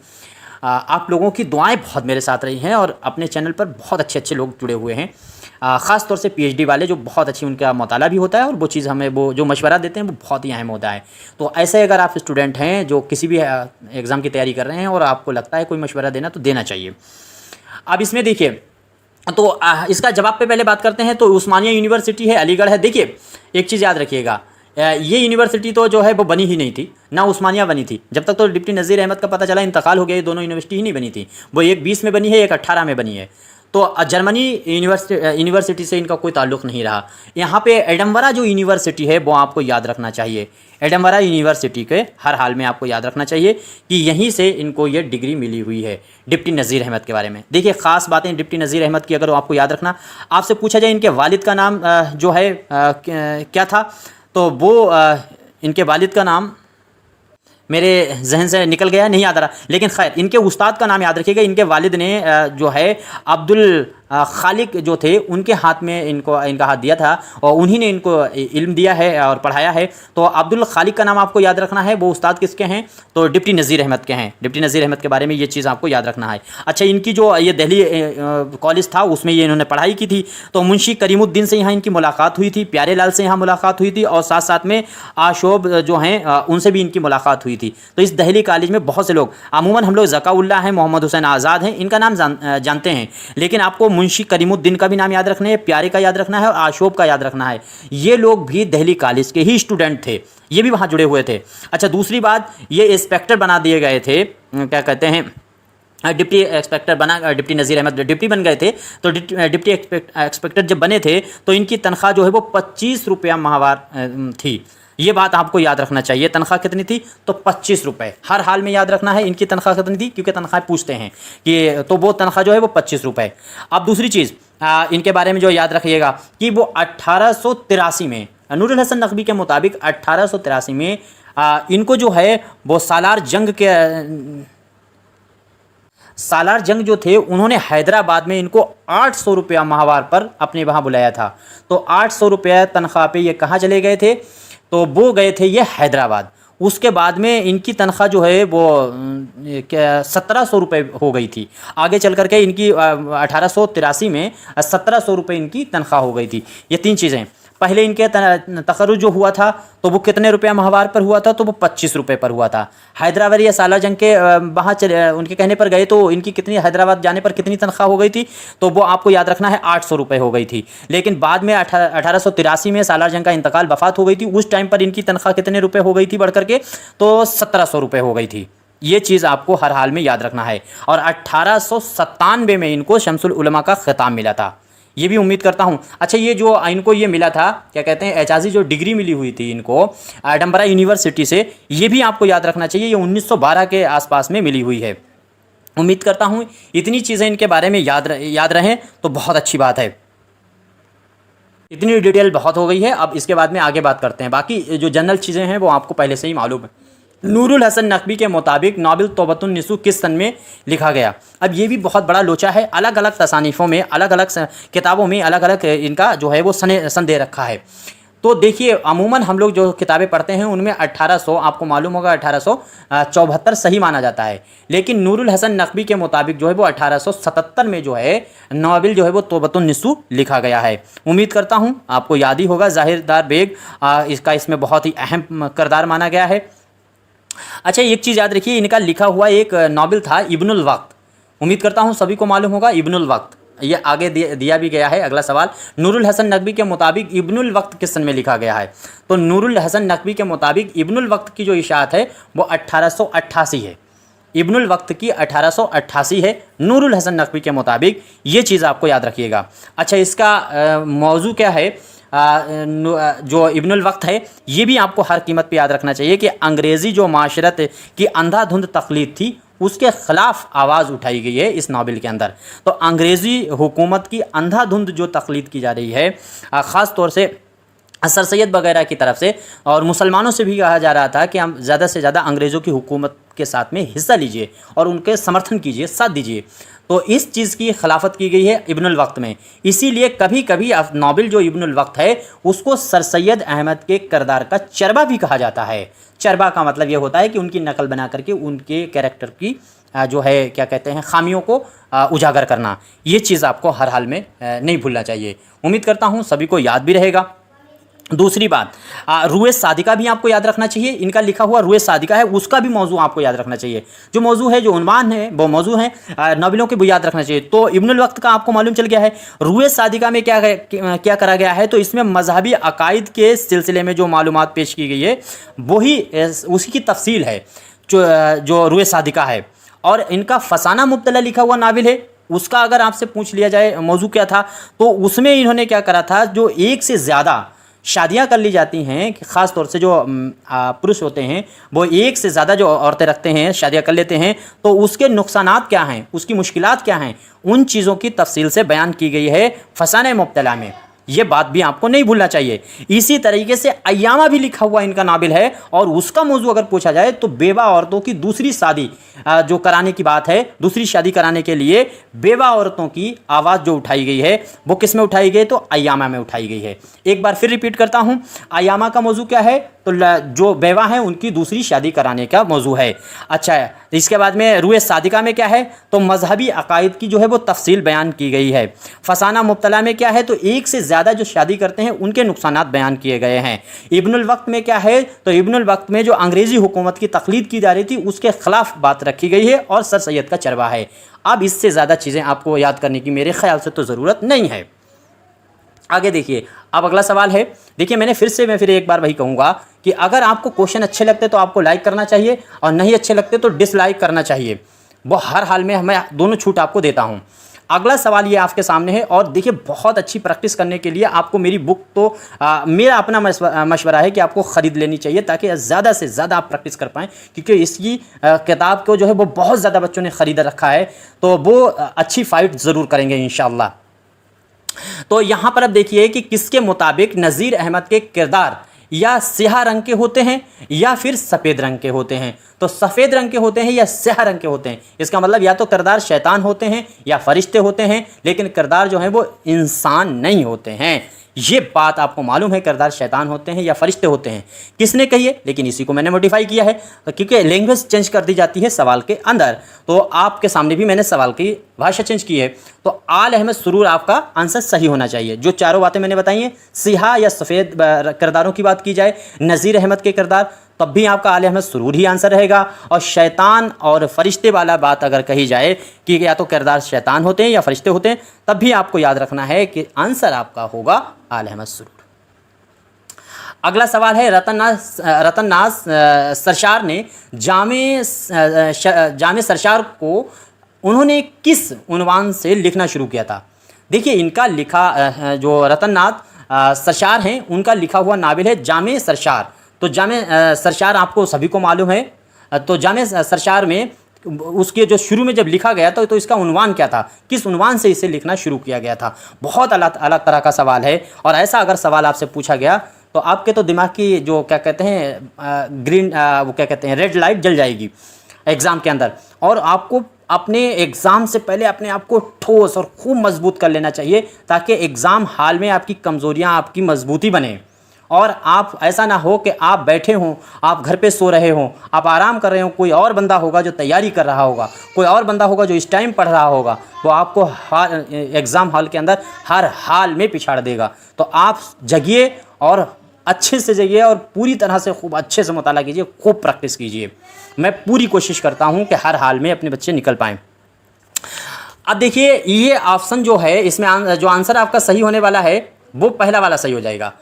आप लोगों की दुआएं बहुत मेरे साथ रही हैं और अपने चैनल पर बहुत अच्छे अच्छे लोग जुड़े हुए हैं, ख़ास तौर से PhD वाले जो बहुत अच्छी उनका मुताला भी होता है और वो चीज़ हमें वो जो मशवरा देते हैं वो बहुत ही अहम होता है। तो ऐसे अगर आप स्टूडेंट हैं जो किसी भी एग्ज़ाम की तैयारी कर रहे हैं और आपको लगता है कोई मशवरा देना तो देना चाहिए। अब इसमें देखिए, तो इसका जवाब पे पहले बात करते हैं। तो उस्मानिया यूनिवर्सिटी है, अलीगढ़ है। देखिए, एक चीज़ याद रखिएगा, ये यूनिवर्सिटी तो जो है वो बनी ही नहीं थी, ना उस्मानिया बनी थी। जब तक तो डिप्टी नज़ीर अहमद का पता चला इंतकाल हो गया, ये दोनों यूनिवर्सिटी ही नहीं बनी थी। वो एक 20 में बनी है, एक 18 में बनी है। तो जर्मनी यूनिवर्सिटी से इनका कोई ताल्लुक़ नहीं रहा। यहाँ पे एडनबरा जो यूनिवर्सिटी है वो आपको याद रखना चाहिए। एडनबरा यूनिवर्सिटी के हर हाल में आपको याद रखना चाहिए कि यहीं से इनको ये डिग्री मिली हुई है डिप्टी नज़ीर अहमद के बारे में। देखिए ख़ास बातें डिप्टी नज़ीर अहमद की अगर आपको याद रखना, आपसे पूछा जाए इनके वालिद का नाम जो है क्या था, तो वो इनके वालिद का नाम मेरे जहन से निकल गया, नहीं याद आ रहा, लेकिन खैर इनके उस्ताद का नाम याद रखिएगा। इनके वालिद ने जो है अब्दुल खालिक जो थे उनके हाथ में इनका हाथ दिया था और उन्हीं ने इनको इल्म दिया है और पढ़ाया है। तो अब्दुल खालिक का नाम आपको याद रखना है। वो उस्ताद किसके हैं, तो डिप्टी नज़ीर अहमद के हैं। डिप्टी नज़ीर अहमद के बारे में ये चीज़ आपको याद रखना है। अच्छा, इनकी जो ये दिल्ली कॉलेज था उसमें ये इन्होंने पढ़ाई की थी। तो मुंशी करीमुद्दीन से यहाँ इनकी मुलाकात हुई थी, प्यारे लाल से यहाँ मुलाकात हुई थी और साथ साथ में आशोब जो हैं उनसे भी इनकी मुलाकात हुई थी। तो इस दिल्ली कॉलेज में बहुत से लोग, अमूमन हम लोग ज़काउल्लाह हैं, मोहम्मद हुसैन आज़ाद हैं, इनका नाम जानते हैं, लेकिन आपको मुंशी करीमुद्दीन का भी नाम याद रखना है, प्यारे का याद रखना है और आशोब का याद रखना है। ये लोग भी दिल्ली कॉलेज के ही स्टूडेंट थे, ये भी वहाँ जुड़े हुए थे। अच्छा, दूसरी बात, ये इंस्पेक्टर बना दिए गए थे, क्या कहते हैं, डिप्टी इंस्पेक्टर बना, डिप्टी नज़ीर अहमद डिप्टी बन गए थे। तो डिप्टी इंस्पेक्टर जब बने थे तो इनकी तनख्वाह जो है वो 25 रुपया माहवार थी। ये बात आपको याद रखना चाहिए। तनख्वाह कितनी थी, तो 25 रुपये। हर हाल में याद रखना है इनकी तनख्वाह कितनी थी, क्योंकि तनख्वाह पूछते हैं कि, तो वो तनख्वाह जो है वो 25 रुपये। अब दूसरी चीज़ इनके बारे में जो याद रखिएगा कि वो 1883 में नूरुल हसन नकवी के मुताबिक 1883 में इनको जो है वो सालार जंग जो थे उन्होंने हैदराबाद में इनको 800 रुपया माहवार पर अपने वहाँ बुलाया था। तो 800 रुपया तनख्वाह पे ये कहाँ चले गए थे, तो वो गए थे ये हैदराबाद। उसके बाद में इनकी तनख्वाह जो है वो 1700 रुपये हो गई थी। आगे चल करके इनकी 1883 में 1700 रुपये इनकी तनख्वाह हो गई थी। ये तीन चीज़ें। पहले इनके तकर्रुज जो हुआ था तो वो कितने रुपया माहवार पर हुआ था, तो वो 25 रुपये पर हुआ था। हैदराबाद या सालार जंग के वहाँ उनके कहने पर गए तो इनकी कितनी, हैदराबाद जाने पर कितनी तनख्वाह हो गई थी, तो वो आपको याद रखना है 800 रुपये हो गई थी। लेकिन बाद में 1883 में सालार जंग का इंतकाल, वफ़ात हो गई थी। उस टाइम पर इनकी तनख्वाह कितने रुपये हो गई थी बढ़ करके, तो 1700 रुपये हो गई थी। ये चीज़ आपको हर हाल में याद रखना है। और 1897 में इनको शम्सुल उलमा का खिताब मिला था, ये भी उम्मीद करता हूँ। अच्छा, ये जो इनको ये मिला था, क्या कहते हैं, एजाज़ी जो डिग्री मिली हुई थी इनको एडनबरा यूनिवर्सिटी से, ये भी आपको याद रखना चाहिए। ये 1912 के आसपास में मिली हुई है। उम्मीद करता हूँ इतनी चीज़ें इनके बारे में याद रहें तो बहुत अच्छी बात है। इतनी डिटेल बहुत हो गई है, अब इसके बाद में आगे बात करते हैं। बाकी जो जनरल चीज़ें हैं वो आपको पहले से ही मालूम है। नूरुल हसन नकवी के मुताबिक नाबिल तौबतुन निसू किस सन में लिखा गया। अब ये भी बहुत बड़ा लोचा है, अलग अलग तसानीफ़ों में, अलग अलग किताबों में अलग अलग इनका जो है वो सन दे रखा है। तो देखिए, अमूमन हम लोग जो किताबें पढ़ते हैं उनमें 1800, आपको मालूम होगा 1874 सही माना जाता है। लेकिन नूरुल हसन नकवी के मुताबिक जो है वो 1877 में जो है नाविल जो है वो तौबतुन निसू लिखा गया है। उम्मीद करता हूँ आपको याद ही होगा। ज़ाहिरदार बेग इसमें बहुत ही अहम किरदार माना गया है। अच्छा, एक चीज़ याद रखिए, इनका लिखा हुआ एक नावल था इब्नुल वक्त। उम्मीद करता हूँ सभी को मालूम होगा इब्नुल वक्त। ये आगे दिया भी गया है। अगला सवाल, नूरुल हसन नकवी के मुताबिक इब्नुल वक्त किस सन में लिखा गया है। तो नूरुल हसन नकवी के मुताबिक इब्नुल वक्त की जो इशाअत है वो 1888 है। इब्नुल वक्त की 1888 है नूरुल हसन नकवी के मुताबिक। ये चीज़ आपको याद रखिएगा। अच्छा, इसका मौजू क्या है, जो इब्नुल वक्त है, ये भी आपको हर कीमत पे याद रखना चाहिए कि अंग्रेज़ी जो माशरत की अंधाधुंध तकलीद थी उसके ख़िलाफ़ आवाज़ उठाई गई है इस नावल के अंदर। तो अंग्रेज़ी हुकूमत की अंधाधुंध जो तकलीद की जा रही है, ख़ास तौर से सर सैयद वगैरह की तरफ से, और मुसलमानों से भी कहा जा रहा था कि हम ज़्यादा से ज़्यादा अंग्रेज़ों की हुकूमत के साथ में हिस्सा लीजिए और उनके समर्थन कीजिए, साथ दीजिए। तो इस चीज़ की खिलाफत की गई है इब्नुल वक्त में। इसीलिए कभी कभी नावल जो इब्नुल वक्त है उसको सर सैयद अहमद के किरदार का चरबा भी कहा जाता है। चरबा का मतलब ये होता है कि उनकी नकल बना करके उनके कैरेक्टर की जो है क्या कहते हैं खामियों को उजागर करना। ये चीज़ आपको हर हाल में नहीं भूलना चाहिए। उम्मीद करता हूँ सभी को याद भी रहेगा। दूसरी बात, रुए सादिका भी आपको याद रखना चाहिए। इनका लिखा हुआ रुए सादिका है, उसका भी मौजू आपको याद रखना चाहिए। जो मौजू है, जो उन्वान है, वो मौजू है नावलों के, वो याद रखना चाहिए। तो इब्नुल वक्त का आपको मालूम चल गया है। रुए सादिका में क्या करा गया है, तो इसमें मजहबी अकायद के सिलसिले में जो मालूमात पेश की गई है वही उसी की तफसील है जो रुए सादिका है। और इनका फसाना मुब्तला लिखा हुआ नावल है, उसका अगर आपसे पूछ लिया जाए मौजू क्या था, तो उसमें इन्होंने क्या करा था, जो एक से ज़्यादा शादियां कर ली जाती हैं, कि ख़ास तौर से जो पुरुष होते हैं वो एक से ज़्यादा जो औरतें रखते हैं, शादियां कर लेते हैं, तो उसके नुकसानात क्या हैं, उसकी मुश्किलात क्या हैं, उन चीज़ों की तफसील से बयान की गई है फसाने मुब्तला में। ये बात भी आपको नहीं भूलना चाहिए। इसी तरीके से अय्यामा भी लिखा हुआ इनका नाबिल है, और उसका मौजू अगर पूछा जाए तो बेवा औरतों की दूसरी शादी जो कराने की बात है, दूसरी शादी कराने के लिए बेवा औरतों की आवाज़ जो उठाई गई है वो किस में उठाई गई, तो अय्यामा में उठाई गई है। एक बार फिर रिपीट करता हूँ, अय्यामा का मौजू क्या है, तो जो बेवा हैं उनकी दूसरी शादी कराने का मौजू है। अच्छा, इसके बाद में रुए सादिका में क्या है, तो मजहबी अकायद की जो है वो तफसील बयान की गई है। फसाना मुब्तला में क्या है, तो एक से ज़्यादा जो शादी करते हैं उनके नुकसानात बयान किए गए हैं। इब्नुल वक्त में क्या है, तो इब्नुल वक्त में जो अंग्रेज़ी हुकूमत की तकलीद की जा रही थी उसके ख़िलाफ़ बात रखी गई है, और सर सैयद का चरवा है। अब इससे ज़्यादा चीज़ें आपको याद करने की मेरे ख्याल से तो ज़रूरत नहीं है। आगे देखिए, अब अगला सवाल है। देखिए, मैं फिर एक बार वही कहूँगा कि अगर आपको क्वेश्चन अच्छे लगते तो आपको लाइक करना चाहिए, और नहीं अच्छे लगते तो डिसलाइक करना चाहिए। वो हर हाल में मैं दोनों छूट आपको देता हूँ। अगला सवाल ये आपके सामने है, और देखिए बहुत अच्छी प्रैक्टिस करने के लिए आपको मेरी बुक तो मेरा अपना मशवरा है कि आपको ख़रीद लेनी चाहिए, ताकि ज़्यादा से ज़्यादा आप प्रैक्टिस कर पाएँ, क्योंकि इसकी किताब को जो है वो बहुत ज़्यादा बच्चों ने ख़रीद रखा है, तो वो अच्छी फ़ाइट ज़रूर करेंगे इंशाअल्लाह। तो यहाँ पर अब देखिए कि किसके मुताबिक नज़ीर अहमद के किरदार या स्याह रंग के होते हैं या फिर सफ़ेद रंग के होते हैं। तो सफ़ेद रंग के होते हैं या स्याह रंग के होते हैं, इसका मतलब या तो किरदार शैतान होते हैं या फरिश्ते होते हैं, लेकिन किरदार जो हैं वो इंसान नहीं होते हैं। ये बात आपको मालूम है, किरदार शैतान होते हैं या फरिश्ते होते हैं। किसने कही है, लेकिन इसी को मैंने मॉडिफाई किया है, तो क्योंकि लैंग्वेज चेंज कर दी जाती है सवाल के अंदर, तो आपके सामने भी मैंने सवाल की भाषा चेंज की है। तो आल अहमद सुरूर आपका आंसर सही होना चाहिए। जो चारों बातें मैंने बताई हैं, सिहा या सफ़ेद किरदारों की बात की जाए, नज़ीर अहमद के किरदार, तब भी आपका आल अहमद सुरूर ही आंसर रहेगा। और शैतान और फरिश्ते वाला बात अगर कही जाए कि या तो किरदार शैतान होते हैं या फरिश्ते होते हैं, तब भी आपको याद रखना है कि आंसर आपका होगा आल अहमद सुरूर। अगला सवाल है, रतन नाज सरशार ने जामे सरशार को उन्होंने किस उन्वान से लिखना शुरू किया था। देखिए, इनका लिखा जो रतन नाज सरशार हैं उनका लिखा हुआ नावल है जामे सरशार। तो जामे सरशार आपको सभी को मालूम है। तो जामे सरशार में उसके जो शुरू में जब लिखा गया था, तो इसका उन्वान क्या था, किस उन्वान से इसे लिखना शुरू किया गया था। बहुत अलग अलग तरह का सवाल है, और ऐसा अगर सवाल आपसे पूछा गया तो आपके तो दिमाग की जो क्या कहते हैं वो क्या कहते हैं रेड लाइट जल जाएगी एग्ज़ाम के अंदर। और आपको अपने एग्ज़ाम से पहले अपने आप को ठोस और खूब मजबूत कर लेना चाहिए, ताकि एग्ज़ाम हाल में आपकी कमज़ोरियाँ आपकी मजबूती बने, और आप ऐसा ना हो कि आप बैठे हों, आप घर पे सो रहे हों, आप आराम कर रहे हों, कोई और बंदा होगा जो तैयारी कर रहा होगा, कोई और बंदा होगा जो इस टाइम पढ़ रहा होगा, वो आपको एग्ज़ाम हॉल के अंदर हर हाल में पिछाड़ देगा। तो आप जगिए और अच्छे से जगिए, और पूरी तरह से खूब अच्छे से मुताला कीजिए, खूब प्रैक्टिस कीजिए। मैं पूरी कोशिश करता हूँ कि हर हाल में अपने बच्चे निकल पाएँ। अब देखिए, ये ऑप्शन जो है, इसमें जो आंसर आपका सही होने वाला है वो पहला वाला सही हो जाएगा।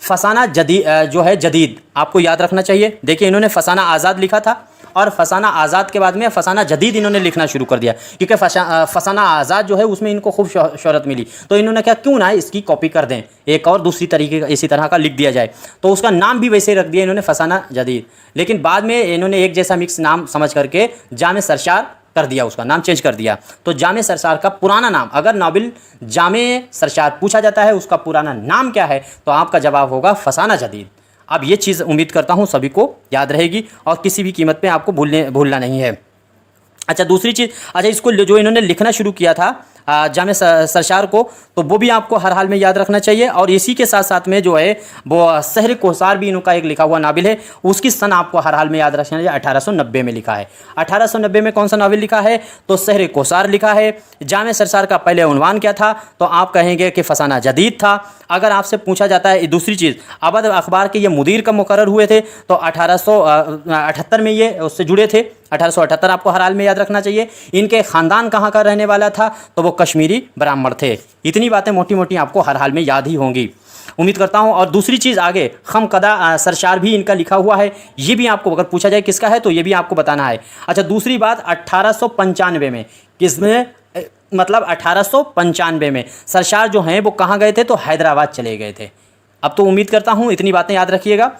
फसाना जदीद जो है जदीद आपको याद रखना चाहिए। देखिए, इन्होंने फसाना आज़ाद लिखा था, और फसाना आज़ाद के बाद में फसाना जदीद इन्होंने लिखना शुरू कर दिया, क्योंकि फसाना आज़ाद जो है उसमें इनको खूब शोहरत मिली। तो इन्होंने क्या, क्यों ना इसकी कॉपी कर दें, एक और दूसरी तरीके का इसी तरह का लिख दिया जाए। तो उसका नाम भी वैसे रख दिया इन्होंने, फसाना जदीद। लेकिन बाद में इन्होंने एक जैसा मिक्स नाम समझ करके जामे सरशार कर दिया, उसका नाम चेंज कर दिया। तो जामे सरशार का पुराना नाम, अगर नावल जामे सरशार पूछा जाता है उसका पुराना नाम क्या है, तो आपका जवाब होगा फसाना जदीद। अब ये चीज़ उम्मीद करता हूँ सभी को याद रहेगी, और किसी भी कीमत पे आपको भूलना नहीं है। अच्छा, दूसरी चीज़, अच्छा इसको जो इन्होंने लिखना शुरू किया था, जामे सरशार को, तो वो भी आपको हर हाल में याद रखना चाहिए। और इसी के साथ साथ में जो है वो सहर कोसार भी इनका एक लिखा हुआ नावल है, उसकी सन आपको हर हाल में याद रखना चाहिए, 1890 में लिखा है। 1890 में कौन सा नावल लिखा है? तो सहर कोसार लिखा है। जामे सरशार का पहले उन्वान क्या था? तो आप कहेंगे कि फसाना जदीद था। अगर आपसे पूछा जाता है दूसरी चीज़, अवध अखबार के ये मुदीर कब मुकर्रर हुए थे? तो 1878 में ये उससे जुड़े थे। 1878 आपको हर हाल में याद रखना चाहिए। इनके ख़ानदान कहाँ का रहने वाला था? तो वो कश्मीरी ब्राह्मण थे। इतनी बातें मोटी मोटी आपको हर हाल में याद ही होंगी, उम्मीद करता हूँ। और दूसरी चीज़ आगे खमकदा सरशार भी इनका लिखा हुआ है, ये भी आपको अगर पूछा जाए किसका है तो ये भी आपको बताना है। अच्छा, दूसरी बात 1895 में, किसमें मतलब 1895 में सरशार जो हैं वो कहाँ गए थे? तो हैदराबाद चले गए थे। अब तो उम्मीद करता हूँ इतनी बातें याद रखिएगा।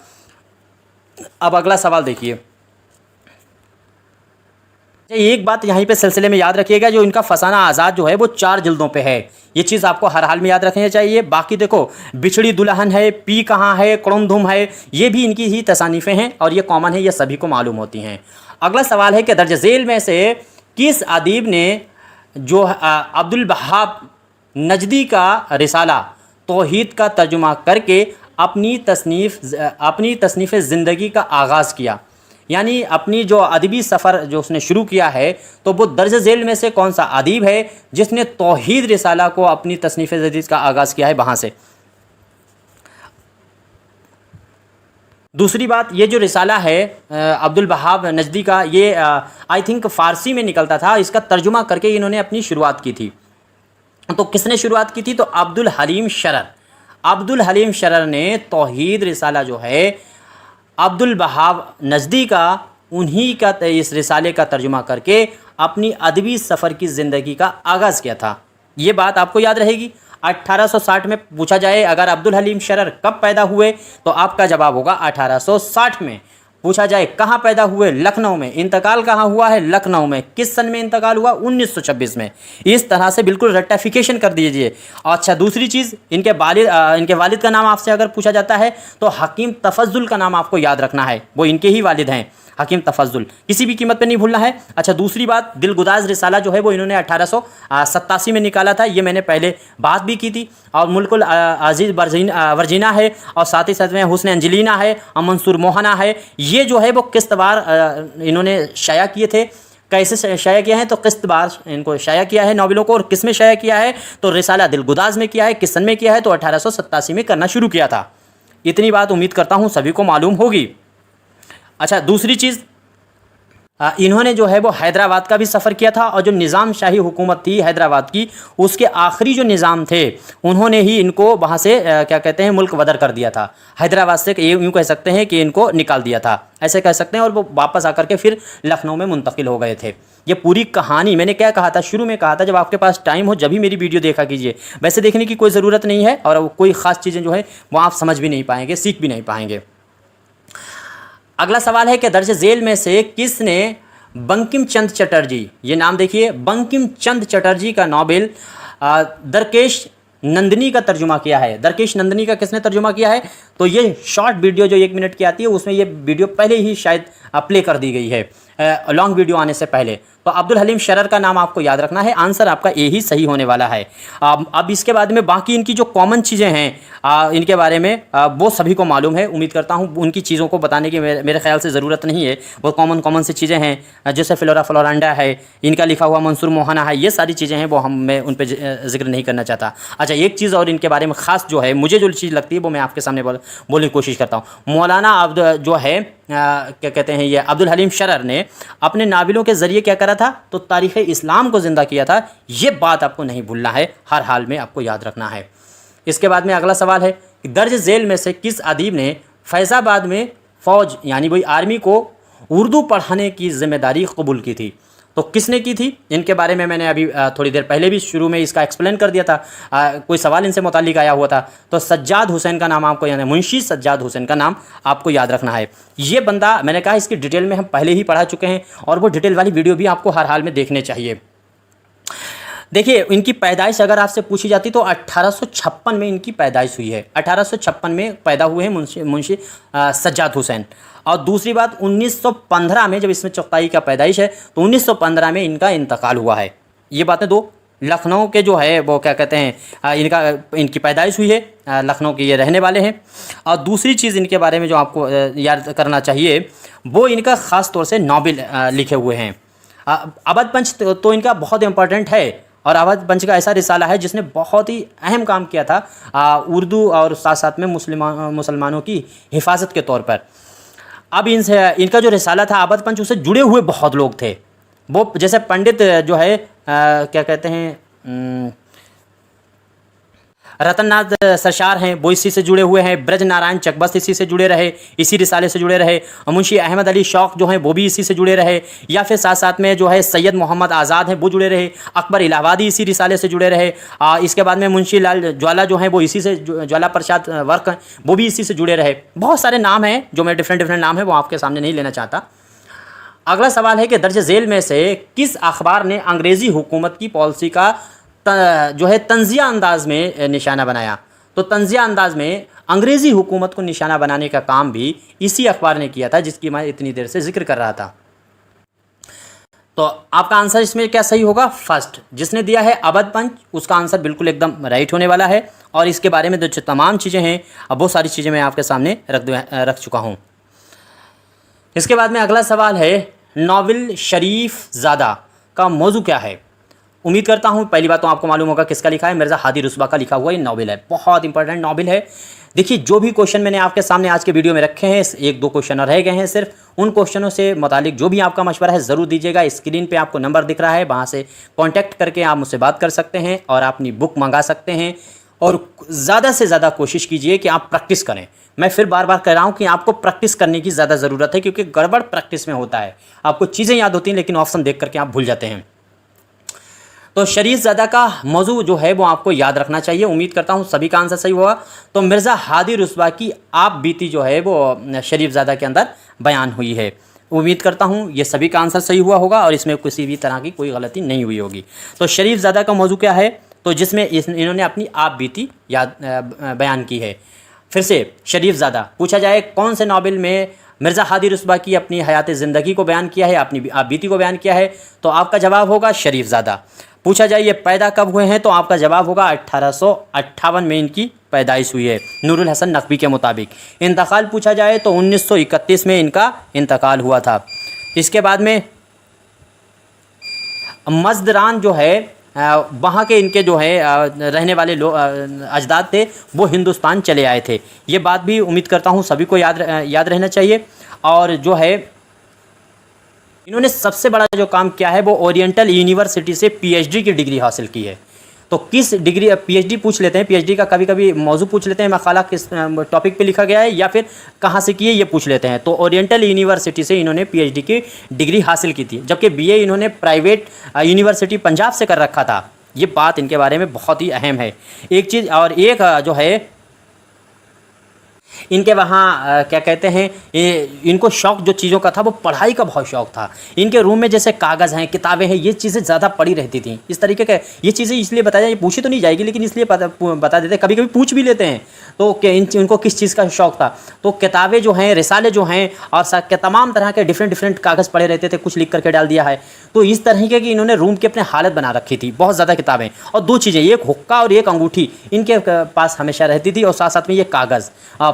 अब अगला सवाल देखिए, एक बात यहाँ पे सिलसिले में याद रखिएगा, जो इनका फसाना आज़ाद जो है वो 4 जिल्दों पे है। ये चीज़ आपको हर हाल में याद रखनी चाहिए। बाकी देखो, बिछड़ी दुल्हन है, पी कहाँ है, कुड़ुम है, ये भी इनकी ही तसानीफ़ें हैं और ये कॉमन है, ये सभी को मालूम होती हैं। अगला सवाल है कि दर्ज झेल में से किस अदीब ने जो अब्दुल वहाब नजदी का रिसाला तौहीद का तर्जुमा करके अपनी तसनीफ़ ज़िंदगी का आगाज़ किया? यानी अपनी जो अदबी सफ़र जो उसने शुरू किया है, तो वो दर्ज झेल में से कौन सा अदीब है जिसने तौहीद रिसाला को अपनी तसनीफ़ ज़िंदगी का आगाज़ किया है वहाँ से? दूसरी बात, ये जो रिसाला है अब्दुल वहाब नजदी का, ये आई थिंक फ़ारसी में निकलता था, इसका तर्जुमा करके इन्होंने अपनी शुरुआत की थी। तो किसने शुरुआत की थी? तो अब्दुल हलीम शरर ने तौहीद रिसाला जो है अब्दुल वहाब नजदी का, उन्हीं का इस रिसाले का तर्जुमा करके अपनी अदबी सफ़र की ज़िंदगी का आगाज़ किया था। ये बात आपको याद रहेगी। 1860 में पूछा जाए अगर अब्दुल हलीम शरर कब पैदा हुए, तो आपका जवाब होगा 1860 में। पूछा जाए कहाँ पैदा हुए, लखनऊ में। इंतकाल कहाँ हुआ है? लखनऊ में। किस सन में इंतकाल हुआ? 1926 में। इस तरह से बिल्कुल रेक्टिफिकेशन कर दीजिए। अच्छा, दूसरी चीज़, इनके वालिद का नाम आपसे अगर पूछा जाता है तो हकीम तफज्जुल का नाम आपको याद रखना है, वो इनके ही वालिद हैं, हकीम तफज्जुल, किसी भी कीमत पे नहीं भूलना है। अच्छा, दूसरी बात, दिलगुदाज रिसाला जो है वो इन्होंने 1887 में निकाला था, ये मैंने पहले बात भी की थी। और मुल्कुल अजीज़ वर्जीना है, और साथ ही साथ में हुस्न अंजलीना है और मंसूर मोहना है। ये जो है वो किस्तबार इन्होंने शाया किए थे। कैसे शाया किया है? तो किस्तबार इनको शाया किया है नॉवेलों को। और किस में शाया किया है? तो रिसाला दिलगुदाज में किया है। किस सन में किया है? तो 1887 में करना शुरू किया था। इतनी बात उम्मीद करता हूँ सभी को मालूम होगी। अच्छा, दूसरी चीज़, इन्होंने जो है वो हैदराबाद का भी सफ़र किया था, और जो निज़ाम शाही हुकूमत थी हैदराबाद की, उसके आखिरी जो निज़ाम थे उन्होंने ही इनको वहाँ से क्या कहते हैं, मुल्क बदर कर दिया था। हैदराबाद से यूँ कह सकते हैं कि इनको निकाल दिया था, ऐसे कह सकते हैं। और वो वापस आकर के फिर लखनऊ में मुंतकिल हो गए थे। ये पूरी कहानी मैंने क्या कहा था, शुरू में कहा था, जब आपके पास टाइम हो जब भी मेरी वीडियो देखा कीजिए। वैसे देखने की कोई ज़रूरत नहीं है, और कोई ख़ास चीज़ें जो है वो आप समझ भी नहीं पाएंगे, सीख भी नहीं पाएंगे। अगला सवाल है कि दर्ज झेल में से किसने बंकिम चंद्र चटर्जी, ये नाम देखिए, बंकिम चंद्र चटर्जी का नॉवेल दरकेश नंदिनी का तर्जुमा किया है? दरकेश नंदिनी का किसने तर्जुमा किया है? तो ये शॉर्ट वीडियो जो 1 मिनट की आती है, उसमें ये वीडियो पहले ही शायद प्ले कर दी गई है, लॉन्ग वीडियो आने से पहले। तो अब्दुल हलीम शरर का नाम आपको याद रखना है। आंसर आपका ए ही सही होने वाला है। अब इसके बाद में बाकी इनकी जो कॉमन चीज़ें हैं इनके बारे में वो सभी को मालूम है। उम्मीद करता हूँ उनकी चीज़ों को बताने की मेरे ख्याल से ज़रूरत नहीं है। वो कॉमन सी चीज़ें हैं, जैसे फ्लोरा फ्लोरांडा है, इनका लिखा हुआ मंसूर मोहना है, ये सारी चीज़ें हैं, वो मैं उन पर जिक्र नहीं करना चाहता। अच्छा, एक चीज़ और इनके बारे में ख़ास जो है, मुझे जो चीज़ लगती है वो मैं आपके सामने बोलने की कोशिश करता हूँ। मौलाना जो है क्या कहते हैं, ये अब्दुल हलीम शरर ने अपने नावलों के ज़रिए क्या करा था? तो तारीख़ इस्लाम को ज़िंदा किया था। ये बात आपको नहीं भूलना है, हर हाल में आपको याद रखना है। इसके बाद में अगला सवाल है कि दर्ज झेल में से किस अदीब ने फैज़ाबाद में फ़ौज यानी वही आर्मी को उर्दू पढ़ाने की ज़िम्मेदारी कबूल की थी? तो किसने की थी? इनके बारे में मैंने अभी थोड़ी देर पहले भी शुरू में इसका एक्सप्लेन कर दिया था। कोई सवाल इनसे मुताल्लिक आया हुआ था। तो सज्जाद हुसैन का नाम आपको, यानी मुंशी सज्जाद हुसैन का नाम आपको याद रखना है। ये बंदा, मैंने कहा इसकी डिटेल में हम पहले ही पढ़ा चुके हैं, और वो डिटेल वाली वीडियो भी आपको हर हाल में देखने चाहिए। देखिए, इनकी पैदाइश अगर आपसे पूछी जाती तो 1856 में इनकी पैदाइश हुई है। 1856 में पैदा हुए हैं मुंशी सज्जाद हुसैन। और दूसरी बात, 1915 में, जब इसमें चौथाई का पैदाइश है, तो 1915 में इनका इंतकाल हुआ है। ये बातें दो लखनऊ के जो है वो क्या कहते हैं इनकी पैदाइश हुई है, लखनऊ के ये रहने वाले हैं। और दूसरी चीज़ इनके बारे में जो आपको याद करना चाहिए वो इनका ख़ास तौर से नॉवेल लिखे हुए हैं। अवध पंच तो इनका बहुत इम्पोर्टेंट है, और अवध पंच का ऐसा रिसाला है जिसने बहुत ही अहम काम किया था उर्दू और साथ साथ में मुसलमानों की हिफाजत के तौर पर। अब इनका जो रिसाला था अवध पंच, उससे जुड़े हुए बहुत लोग थे। वो जैसे पंडित जो है क्या कहते हैं रतननाथ सरशार हैं, वो इसी से जुड़े हुए हैं। ब्रज नारायण चकबस्त इसी से जुड़े रहे, इसी रिसाले से जुड़े रहे। मुंशी अहमद अली शौक़ जो हैं वो भी इसी से जुड़े रहे, या फिर साथ साथ में जो है सैयद मोहम्मद आज़ाद हैं वो जुड़े रहे। अकबर इलाहाबादी इसी रिसाले से जुड़े रहे। इसके बाद में मुंशी लाल ज्वाला जो हैं वो इसी से, ज्वाला प्रसाद वर्क हैं वो भी इसी से जुड़े रहे। बहुत सारे नाम हैं जो मैं डिफरेंट नाम है वो आपके सामने नहीं लेना चाहता। अगला सवाल है कि दर्ज झेल में से किस अखबार ने अंग्रेज़ी हुकूमत की पॉलिसी का जो है तंज़िया अंदाज में निशाना बनाया? तो तंज़िया अंदाज में अंग्रेज़ी हुकूमत को निशाना बनाने का काम भी इसी अखबार ने किया था जिसकी मैं इतनी देर से जिक्र कर रहा था। तो आपका आंसर इसमें क्या सही होगा? फर्स्ट जिसने दिया है अवध पंच, उसका आंसर बिल्कुल एकदम राइट होने वाला है। और इसके बारे में जो तमाम चीज़ें हैं अब वो सारी चीज़ें मैं आपके सामने रख चुका हूँ। इसके बाद में अगला सवाल है नावल शरीफ ज़ादा का मौजू क्या है? उम्मीद करता हूँ पहली बात तो आपको मालूम होगा किसका लिखा है, मिर्ज़ा हादी रुस्बा का लिखा हुआ ये नावल है। बहुत इंपॉर्टेंट नावल है। देखिए जो भी क्वेश्चन मैंने आपके सामने आज के वीडियो में रखे हैं, एक दो क्वेश्चन रह गए हैं सिर्फ, उन क्वेश्चनों से मुतालिक जो भी आपका मशवरा है ज़रूर दीजिएगा। स्क्रीन पे आपको नंबर दिख रहा है, वहाँ से कॉन्टैक्ट करके आप मुझसे बात कर सकते हैं और अपनी बुक मंगा सकते हैं। और ज़्यादा से ज़्यादा कोशिश कीजिए कि आप प्रैक्टिस करें। मैं फिर बार बार कह रहा हूँ कि आपको प्रैक्टिस करने की ज़्यादा ज़रूरत है, क्योंकि गड़बड़ प्रैक्टिस में होता है। आपको चीज़ें याद होती हैं लेकिन ऑप्शन देख करके आप भूल जाते हैं। तो शरीफ ज़ादा का मौजू जो है वो आपको याद रखना चाहिए। उम्मीद करता हूँ सभी का आंसर सही होगा। तो मिर्ज़ा हादी रुस्बा की आप बीती जो है वो शरीफ ज़ादा के अंदर बयान हुई है। उम्मीद करता हूँ ये सभी का आंसर सही हुआ होगा और इसमें किसी भी तरह की कोई गलती नहीं हुई होगी। तो शरीफ ज़ादा का मौजू क्या है? तो जिसमें इन्होंने अपनी आप बीती बयान की है। फिर से शरीफ ज़ादा पूछा जाए कौन से नावल में मिर्ज़ा हादी रुस्बा की अपनी हयात ज़िंदगी को बयान किया है, अपनी आप बीती को बयान किया है, तो आपका जवाब होगा शरीफ ज़ादा। पूछा जाए ये पैदा कब हुए हैं, तो आपका जवाब होगा 1858 में इनकी पैदाइश हुई है नूरुल हसन नकवी के मुताबिक। इंतकाल पूछा जाए तो 1931 में इनका इंतकाल हुआ था। इसके बाद में मजदरान जो है वहाँ के इनके जो है रहने वाले लोग अजदाद थे वो हिंदुस्तान चले आए थे। ये बात भी उम्मीद करता हूँ सभी को याद रहना चाहिए। और जो है इन्होंने सबसे बड़ा जो काम किया है वो ओरिएंटल यूनिवर्सिटी से पीएचडी की डिग्री हासिल की है। तो किस डिग्री पीएचडी पूछ लेते हैं, पीएचडी का कभी कभी मौजू पूछ लेते हैं, मकाला किस टॉपिक पे लिखा गया है या फिर कहाँ से किए ये पूछ लेते हैं। तो ओरिएंटल यूनिवर्सिटी से इन्होंने पीएचडी की डिग्री हासिल की थी, जबकि बीए इन्होंने प्राइवेट यूनिवर्सिटी पंजाब से कर रखा था। ये बात इनके बारे में बहुत ही अहम है। एक चीज़ और एक जो है इनके वहाँ क्या कहते हैं इनको शौक़ जो चीज़ों का था वो पढ़ाई का बहुत शौक़ था। इनके रूम में जैसे कागज़ हैं, किताबें हैं, ये चीज़ें ज़्यादा पड़ी रहती थी। इस तरीके के ये चीज़ें इसलिए बताया जाए, पूछी तो नहीं जाएगी लेकिन इसलिए बता देते, कभी कभी पूछ भी लेते हैं तो इनको किस चीज़ का शौक़ था। तो किताबें जो हैं, रिसाले जो हैं और तमाम तरह के डिफरेंट कागज़ पड़े रहते थे, कुछ लिख करके डाल दिया है। तो इस तरीके की इन्होंने रूम की अपने हालत बना रखी थी, बहुत ज़्यादा किताबें। और दो चीज़ें, एक हुक्का और एक अंगूठी इनके पास हमेशा रहती थी, और साथ साथ में ये कागज़।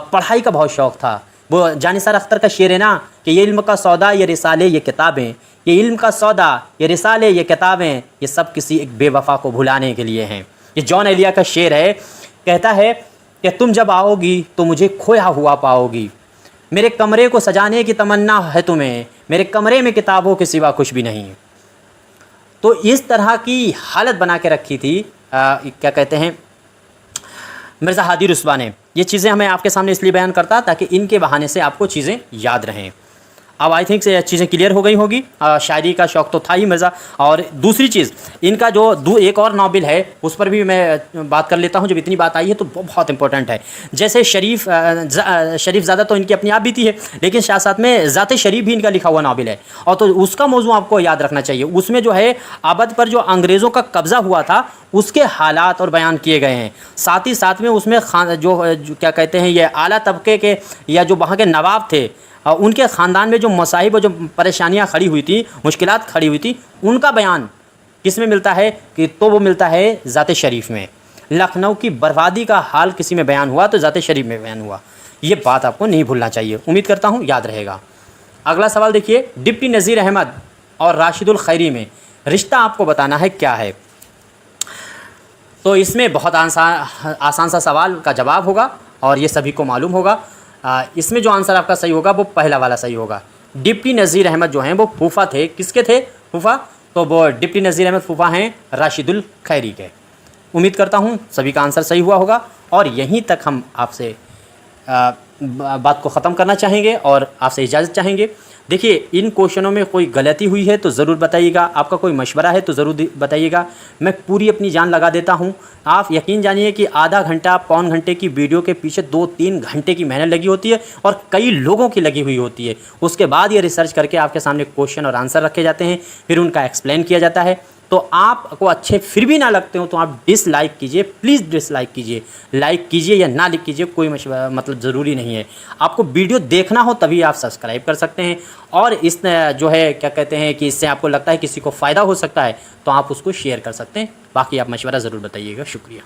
पढ़ाई का बहुत शौक़ था। वो जानिसार अख्तर का शेर है ना कि ये इल्म का सौदा ये रिसाले ये किताबें, ये इल्म का सौदा ये रिसाले ये किताबें, ये सब किसी एक बेवफा को भुलाने के लिए हैं। ये जॉन एलिया का शेर है। कहता है कि तुम जब आओगी तो मुझे खोया हुआ पाओगी, मेरे कमरे को सजाने की तमन्ना है तुम्हें, मेरे कमरे में किताबों के सिवा कुछ भी नहीं। तो इस तरह की हालत बना के रखी थी क्या कहते हैं मिर्ज़ा हादी रुस्बा ने। ये चीज़ें हमें आपके सामने इसलिए बयान करता ताकि इनके बहाने से आपको चीज़ें याद रहें। अब आई थिंक से चीज़ें क्लियर हो गई होगी। शायरी का शौक़ तो था ही मिर्ज़ा। और दूसरी चीज़ इनका जो एक और नावल है उस पर भी मैं बात कर लेता हूँ। जब इतनी बात आई है तो बहुत इंपॉर्टेंट है। जैसे शरीफ ज़ादा तो इनकी अपनी आप बीती है, लेकिन साथ साथ में ज़ाते शरीफ भी इनका लिखा हुआ नावल है, और तो उसका मौजू आपको याद रखना चाहिए। उसमें जो है अवध पर जो अंग्रेज़ों का कब्ज़ा हुआ था उसके हालात और बयान किए गए हैं। साथ ही साथ में उसमें जो क्या कहते हैं ये आला तबके के या जो वहाँ के नवाब थे उनके ख़ानदान में जो मसाइब और जो परेशानियाँ खड़ी हुई थी, मुश्किलात खड़ी हुई थी, उनका बयान किस में मिलता है कि तो वो मिलता है ज़ात शरीफ में। लखनऊ की बर्बादी का हाल किसी में बयान हुआ तो ज़ात शरीफ में बयान हुआ। ये बात आपको नहीं भूलना चाहिए, उम्मीद करता हूँ याद रहेगा। अगला सवाल देखिए, डिप्टी नज़ीर अहमद और राशिदुल खैरी में रिश्ता आपको बताना है क्या है। तो इसमें बहुत आसान सा सवाल का जवाब होगा और ये सभी को मालूम होगा। इसमें जो आंसर आपका सही होगा वो पहला वाला सही होगा। डिप्टी नज़ीर अहमद जो हैं वो फूफा थे, किसके थे फूफा? तो वो डिप्टी नज़ीर अहमद फूफा हैं राशिदुल खैरी के। उम्मीद करता हूँ सभी का आंसर सही हुआ होगा और यहीं तक हम आपसे बात को ख़त्म करना चाहेंगे और आपसे इजाज़त चाहेंगे। देखिए, इन क्वेश्चनों में कोई गलती हुई है तो ज़रूर बताइएगा, आपका कोई मशवरा है तो ज़रूर बताइएगा। मैं पूरी अपनी जान लगा देता हूँ। आप यकीन जानिए कि आधा घंटा पौन घंटे की वीडियो के पीछे 2-3 घंटे की मेहनत लगी होती है और कई लोगों की लगी हुई होती है। उसके बाद ये रिसर्च करके आपके सामने क्वेश्चन और आंसर रखे जाते हैं, फिर उनका एक्सप्लेन किया जाता है। तो आपको अच्छे फिर भी ना लगते हो तो आप डिसलाइक कीजिए, प्लीज़ डिसलाइक कीजिए। लाइक कीजिए या ना लिख कीजिए, कोई मतलब ज़रूरी नहीं है। आपको वीडियो देखना हो तभी आप सब्सक्राइब कर सकते हैं और इस जो है क्या कहते हैं कि इससे आपको लगता है किसी को फ़ायदा हो सकता है तो आप उसको शेयर कर सकते हैं। बाकी आप मशवरा ज़रूर बताइएगा। शुक्रिया।